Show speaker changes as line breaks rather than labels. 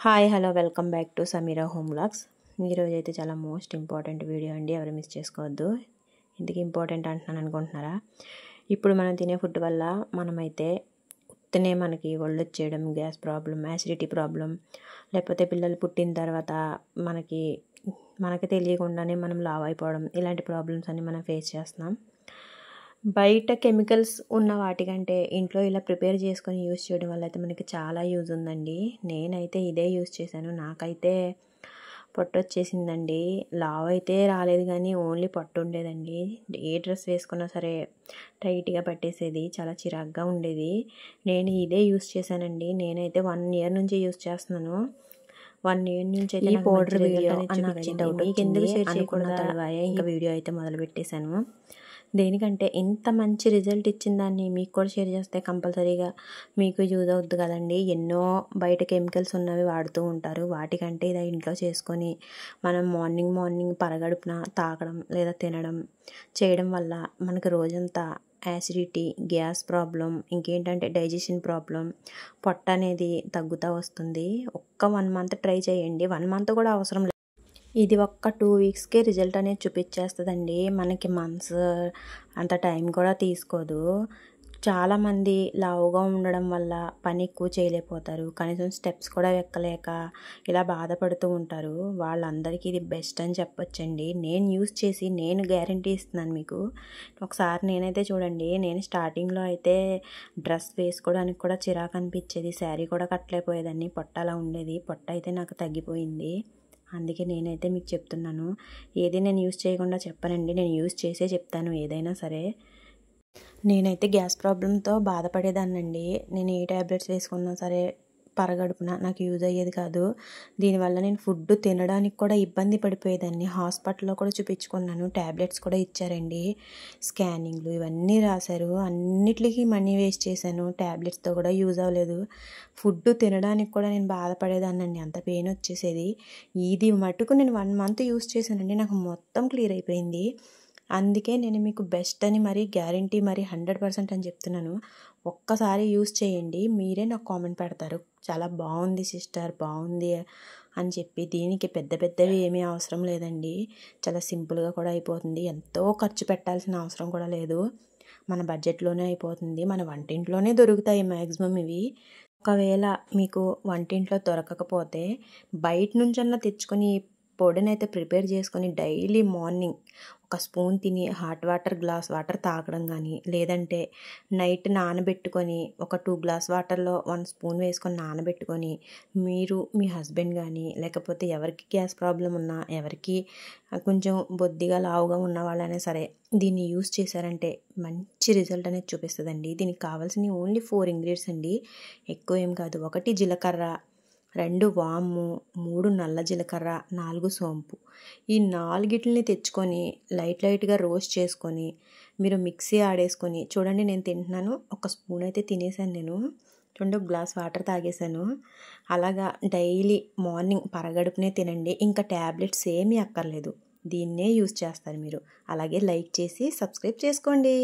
Hi hello welcome back to Sameera home vlogs. ఈరోజు అయితే చాలా మోస్ట్ ఇంపార్టెంట్ వీడియో అండి, ఎవరు మిస్ చేసుకోవద్దు. ఎందుకు ఇంపార్టెంట్ అంటున్నాను అనుకుంటున్నారా? ఇప్పుడు మనం తినే ఫుడ్ వల్ల మనమైతే ఉత్తనే మనకి ఒళ్ళు వచ్చేయడం, గ్యాస్ ప్రాబ్లం, యాసిడిటీ ప్రాబ్లం, లేకపోతే పిల్లలు పుట్టిన తర్వాత మనకి తెలియకుండానే మనం లావ్ అయిపోవడం, ఇలాంటి ప్రాబ్లమ్స్ అన్ని మనం ఫేస్ చేస్తున్నాం. బయట కెమికల్స్ ఉన్న వాటికంటే ఇంట్లో ఇలా ప్రిపేర్ చేసుకొని యూస్ చేయడం వల్ల అయితే మనకి చాలా యూజ్ ఉందండి. నేనైతే ఇదే యూజ్ చేశాను, నాకైతే పొట్టు వచ్చేసిందండి. లావ్ అయితే రాలేదు కానీ ఓన్లీ పొట్టు ఉండేదండి. ఏ డ్రెస్ వేసుకున్నా సరే టైట్గా పట్టేసేది, చాలా చిరాగ్గా ఉండేది. నేను ఇదే యూజ్ చేశానండి. నేనైతే 1 year నుంచి యూజ్ చేస్తున్నాను. 1 year నుంచి అయితే ఈ పౌడర్ వీడియో నాకైతే డౌట్ ఎందుకు షేర్ చేయకుండా తడవాయే ఇంకా వీడియో అయితే మొదలు పెట్టేశాను. దేనికంటే ఇంత మంచి రిజల్ట్ ఇచ్చిన దాన్ని మీకు కూడా షేర్ చేస్తే కంపల్సరీగా మీకు యూజ్ అవుద్ది కదండి. ఎన్నో బయట కెమికల్స్ ఉన్నవి వాడుతూ ఉంటారు, వాటికంటే ఇది ఇంట్లో చేసుకొని మనం మార్నింగ్ పరగడుపున తాగడం లేదా తినడం చేయడం వల్ల మనకు రోజంతా యాసిడిటీ, గ్యాస్ ప్రాబ్లం, ఇంకేంటంటే డైజెషన్ ప్రాబ్లం, పొట్ట అనేది తగ్గుతూ వస్తుంది. ఒక్క 1 month ట్రై చేయండి. 1 month కూడా అవసరం లేదు, ఇది ఒక్క 2 weeksకే రిజల్ట్ అనేది చూపించేస్తుందండి. మనకి మంత్స్ అంత టైం కూడా తీసుకోదు. చాలామంది లావుగా ఉండడం వల్ల పని ఎక్కువ చేయలేకపోతారు, కనీసం స్టెప్స్ కూడా ఎక్కలేక ఇలా బాధపడుతూ ఉంటారు. వాళ్ళందరికీ ఇది బెస్ట్ అని చెప్పొచ్చండి. నేను యూస్ చేసి నేను గ్యారంటీ ఇస్తున్నాను మీకు. ఒకసారి నేనైతే చూడండి, నేను స్టార్టింగ్లో అయితే డ్రెస్ వేసుకోవడానికి కూడా చిరాకు అనిపించేది, శారీ కూడా కట్టలేకపోయేదాన్ని, పొట్ట అలా ఉండేది. పొట్ట అయితే నాకు తగ్గిపోయింది. అందుకే నేనైతే మీకు చెప్తున్నాను. ఏది నేను యూస్ చేయకుండా చెప్పనండి, నేను యూస్ చేసే చెప్తాను ఏదైనా సరే. నేనైతే గ్యాస్ ప్రాబ్లంతో బాధపడేదాన్నండి. నేను ఏ ట్యాబ్లెట్స్ వేసుకున్నా సరే పరగడుపున నాకు యూజ్ అయ్యేది కాదు. దీనివల్ల నేను ఫుడ్ తినడానికి కూడా ఇబ్బంది పడిపోయేదాన్ని. హాస్పిటల్లో కూడా చూపించుకున్నాను, ట్యాబ్లెట్స్ కూడా ఇచ్చారండి, స్కానింగ్లు ఇవన్నీ రాశారు. అన్నిటికీ మనీ వేస్ట్ చేశాను, ట్యాబ్లెట్స్తో కూడా యూజ్ అవ్వలేదు. ఫుడ్ తినడానికి కూడా నేను బాధపడేదాన్నండి, అంత పెయిన్ వచ్చేసేది. ఇది మటుకు నేను 1 month యూజ్ చేశానండి, నాకు మొత్తం క్లియర్ అయిపోయింది. అందుకే నేను మీకు బెస్ట్ అని మరి గ్యారంటీ మరి 100% అని చెప్తున్నాను. ఒక్కసారి యూజ్ చేయండి, మీరే నాకు కామెంట్ పెడతారు, చాలా బాగుంది సిస్టర్, బాగుంది అని చెప్పి. దీనికి పెద్దవి ఏమీ అవసరం లేదండి, చాలా సింపుల్గా కూడా అయిపోతుంది. ఎంతో ఖర్చు పెట్టాల్సిన అవసరం కూడా లేదు, మన బడ్జెట్లోనే అయిపోతుంది. మన వంటింట్లోనే దొరుకుతాయి మ్యాక్సిమం ఇవి. ఒకవేళ మీకు వంటింట్లో దొరకకపోతే బయట నుంచన్నా తెచ్చుకొని పొడినైతే ప్రిపేర్ చేసుకొని డైలీ మార్నింగ్ ఒక స్పూన్ తిని హాట్ వాటర్, గ్లాస్ వాటర్ తాగడం కానీ, లేదంటే నైట్ నానబెట్టుకొని ఒక 2 glass వాటర్లో 1 spoon వేసుకొని నానబెట్టుకొని మీరు, మీ హస్బెండ్ కానీ, లేకపోతే ఎవరికి గ్యాస్ ప్రాబ్లం ఉన్నా, ఎవరికి కొంచెం బొద్దిగా లావుగా ఉన్న వాళ్ళైనా సరే దీన్ని యూస్ చేశారంటే మంచి రిజల్ట్ అనేది చూపిస్తుందండి. దీనికి కావాల్సిన ఓన్లీ 4 ingredients అండి, ఎక్కువ ఏం కాదు. 1 జీలకర్ర, 2 వాము, 3 నల్ల జీలకర్ర, 4 సోంపు. ఈ 4 తెచ్చుకొని లైట్గా రోస్ట్ చేసుకొని మీరు మిక్సీ ఆడేసుకొని చూడండి. నేను తింటున్నాను, 1 spoon అయితే తినేసాను నేను. 2 glass వాటర్ తాగేసాను. అలాగా డైలీ మార్నింగ్ పరగడుపునే తినండి, ఇంకా ట్యాబ్లెట్స్ ఏమీ అక్కర్లేదు, దీన్నే యూస్ చేస్తారు మీరు. అలాగే లైక్ చేసి సబ్స్క్రైబ్ చేసుకోండి.